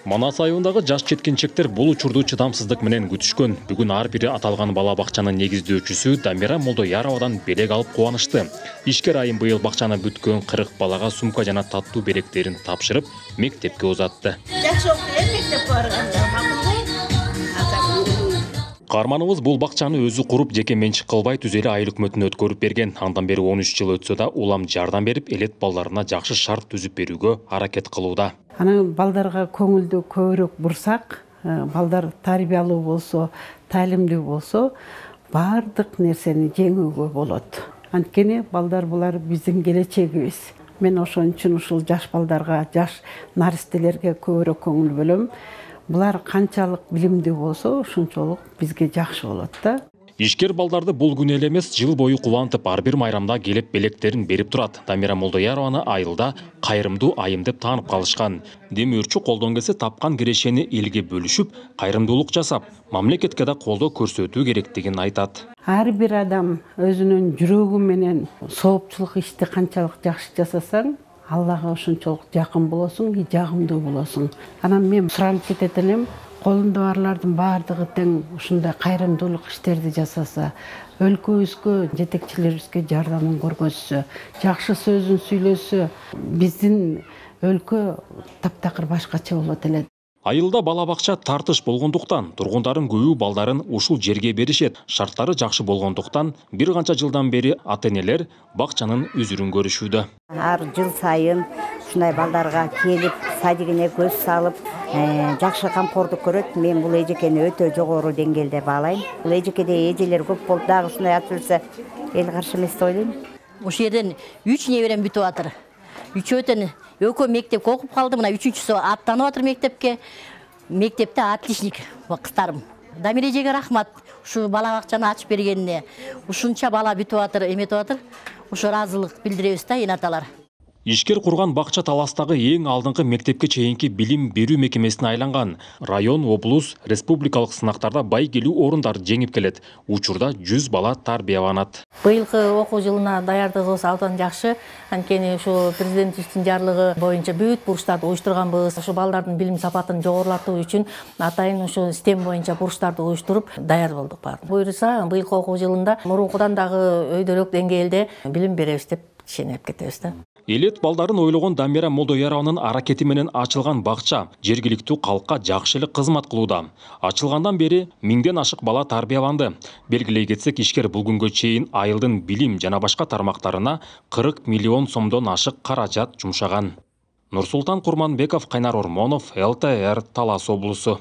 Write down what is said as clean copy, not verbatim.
Манас айылындагы жаш жеткинчектер бул учурду чыдамсыздык менен күтүшкөн. Бүгүн ар бири аталган бала бакчанын негиздөөчүсү Дамира Молдояровадан белек алып кубанычты. Ишкер айым быйыл бакчаны бүткөн 40 балага сумка жана таттуу белектерин тапшырып, мектепке узатты. Жакшы окуйт, мектепке барганда. Карманыбыз бул бакчаны өзү куруп, жеке менчик кылбай түзеле айыл өкмөтүнө өткөрүп берген. Андан бери 13 жыл өтсө да, улам жардам берип, элет балдарына жакшы шарт түзүп берүүгө аракет кылууда. Аны балдарга көңүлдү көбүрөөк бурсак, балдар тарбиялуу болсо, таалимдүү болсо, бардык нерсени жеңүүгө болот. Анткени балдар булар биздин келечегибиз. Мен ошон үчүн ушул жаш балдарга, жаш наристелерге көбүрөөк көңүл бөлөм. Булар канчалык билимдүү болсо, ошончолук бизге жакшы болот да. Ишкер балдарды бул күн эле эмес, жыл бою кубантып, ар бир майрамда келип белектерин берип турат. Дамира Молдоярованы айылда кайрымдуу айым деп таанып калышкан. Демөөрчү колдон келсе тапкан кирешени элге бөлүшүп, кайрымдуулук жасап, мамлекетке да колдоо көрсөтүү керектигин айтат. Ар бир адам өзүнүн жүрөгү менен соопчулук ишти канчалык жакшы жасасаң, Аллага ошончолук жакын болосуң, жагымдуу болосуң. Анан мен суранып кетет элем, колунда барлардын баардыгы тең ушундай кайрымдуулук иштерди жасаса, өлкөбүзгө, жетекчилерибизге жардамын көргөзсө, жакшы сөзүн сүйлөсө, биздин өлкө таптакыр башкача болот эле. Айылда бала бакча тартыш болгондуктан, тургундарын көбү балдарын ушул жерге беришет. Шарттары жакшы болгондуктан, бир канча жылдан бери ата-энелер бакчанын үзүрүн көрүшүүдө. Ар жыл сайын ушундай балдарга келип, садигине көз салып, жакшы камкордук көрөт. Мен бул эжекени өтө жогору деңгээлде баалайм. Бул эжекеде эжелер көп болуп, дагы ушундай ачып жүрсө, эл каршы эмес деп ойлойм. Ошол жерден 3 неберем бүтүп атыр. Үчөөтөн экөө мектепке окуп калды, мына үчүнчүсү аттанып атыр мектепке. Мектепте отличник кыздарым. Дамира эжеге рахмат. Ушу бала бакчаны ачып бергенине. Ушунча бала бүтүп атыр, эметип атыр. Ошо ыраазылык билдиребиз да, энаталар. Ишкер курган бакча таластагы эң алдыңкы мектепке чейинки билим берүү мекемесине айланган. Район, облус, республикалык сынактарда бай келүү орундарды жеңип келет. Учурда 100 бала тарбияланат. Быйылкы окуу жылына даярдыгыбыз абдан жакшы. Анткени ушу президентибиздин жарлыгы боюнча бүт бурчтарды уюштурганбыз. Ушу балдардын билим сапатын жогорулатуу үчүн атайын ушу STEM боюнча бурчтарды уюштуруп даяр болдук баары. Буюрса, быйылкы окуу жылында мурункудан дагы өйдөлөк деңгээлде билим беребиз деп ишенип кетебиз да. Элет балдарын ойлогон Дамира Молдоярованын аракети менен ачылган бакча жергиликтүү калкка жакшы эле кызмат кылууда. Ачылгандан бери 1000ден ашык бала тарбияланды. Белгилей кетсек, ишкер бул күнгө чейин айылдын билим жана башка тармактарына 40 миллион сомдон ашык каражат жумшаган. Нурсултан Курманбеков, Кайнар Ормонов, ЛТР, Талас облусу.